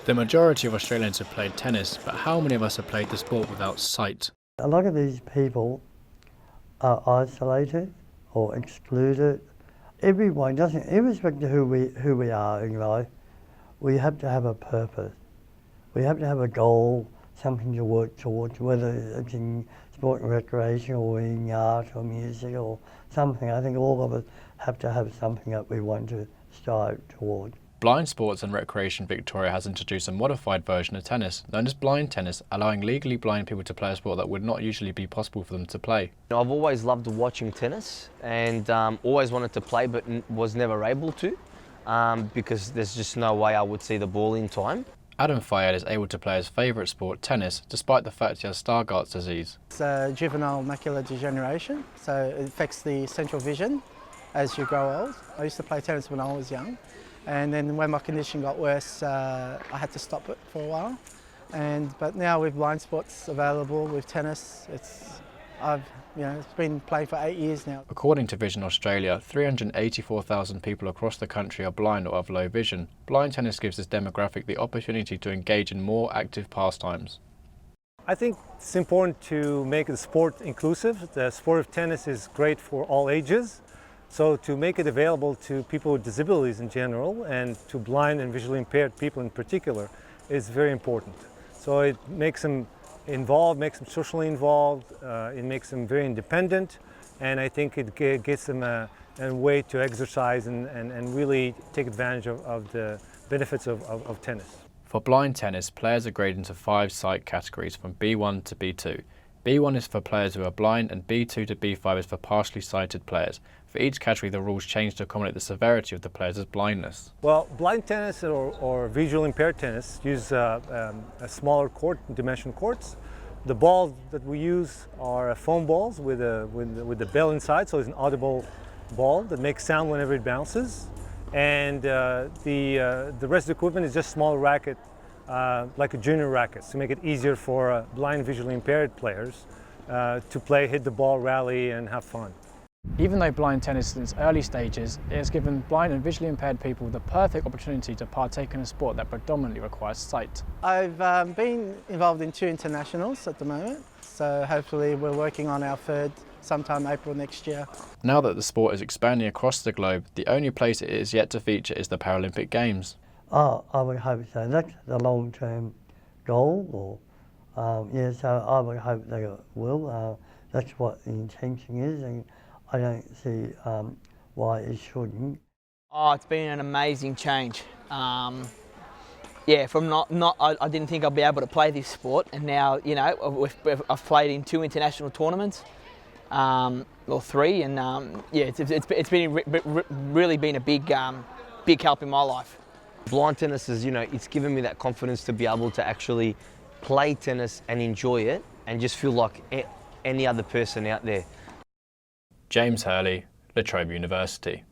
The majority of Australians have played tennis, but how many of us have played the sport without sight? A lot of these people are isolated or excluded. Everyone doesn't, irrespective of who we are in life, we have to have a purpose. We have to have a goal, something to work towards, whether it's in sport and recreation or in art or music or something. I think all of us have to have something that we want to strive towards. Blind Sports and Recreation Victoria has introduced a modified version of tennis, known as blind tennis, allowing legally blind people to play a sport that would not usually be possible for them to play. I've always loved watching tennis and always wanted to play but was never able to because there's just no way I would see the ball in time. Adam Fayed is able to play his favourite sport, tennis, despite the fact he has Stargardt's disease. It's juvenile macular degeneration, so it affects the central vision as you grow old. I used to play tennis when I was young, and then when my condition got worse, I had to stop it for a while. But now with blind sports available, with tennis, I've been playing for 8 years now. According to Vision Australia, 384,000 people across the country are blind or have low vision. Blind tennis gives this demographic the opportunity to engage in more active pastimes. I think it's important to make the sport inclusive. The sport of tennis is great for all ages. So to make it available to people with disabilities in general and to blind and visually impaired people in particular is very important. So it makes them involved, makes them socially involved, it makes them very independent, and I think it gives them a way to exercise and really take advantage of the benefits of tennis. For blind tennis, players are graded into 5 sight categories from B1 to B2. B1 is for players who are blind and B2 to B5 is for partially sighted players. For each category, the rules change to accommodate the severity of the player's blindness. Well, blind tennis or visual impaired tennis use a smaller court, dimension courts. The balls that we use are foam balls with the bell inside, so it's an audible ball that makes sound whenever it bounces. And the rest of the equipment is just small racket, like a junior racket, to make it easier for blind visually impaired players to play, hit the ball, rally, and have fun. Even though blind tennis is in its early stages, it has given blind and visually impaired people the perfect opportunity to partake in a sport that predominantly requires sight. I've been involved in 2 internationals at the moment, so hopefully we're working on our 3rd sometime April next year. Now that the sport is expanding across the globe, the only place it is yet to feature is the Paralympic Games. Oh, I would hope so. That's the long-term goal, so I would hope they will. That's what the intention is, and I don't see why it shouldn't. Oh, it's been an amazing change. From I didn't think I'd be able to play this sport, and now I've played in 2 international tournaments, or 3, and it's been really been a big help in my life. Blind tennis is, it's given me that confidence to be able to actually play tennis and enjoy it and just feel like any other person out there. James Hurley, La Trobe University.